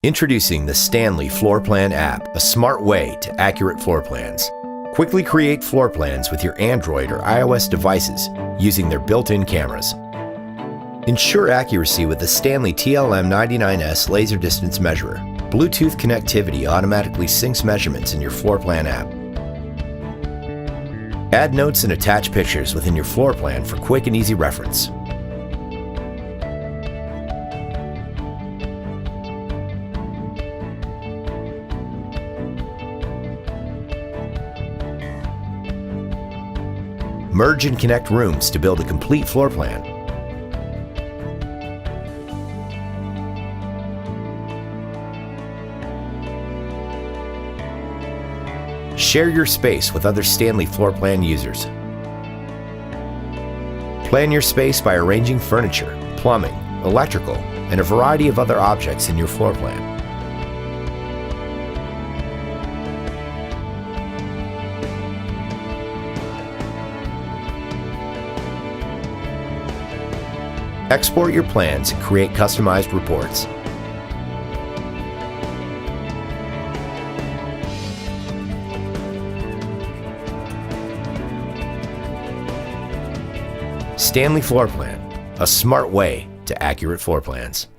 Introducing the STANLEY Floor Plan App, a smart way to accurate floor plans. Quickly create floor plans with your Android or iOS devices using their built-in cameras. Ensure accuracy with the STANLEY TLM99S laser distance measurer. Bluetooth connectivity automatically syncs measurements in your floor plan app. Add notes and attach pictures within your floor plan for quick and easy reference. Merge and connect rooms to build a complete floor plan. Share your space with other STANLEY floor plan users. Plan your space by arranging furniture, plumbing, electrical, and a variety of other objects in your floor plan. Export your plans and create customized reports. STANLEY Floor Plan, a smart way to accurate floor plans.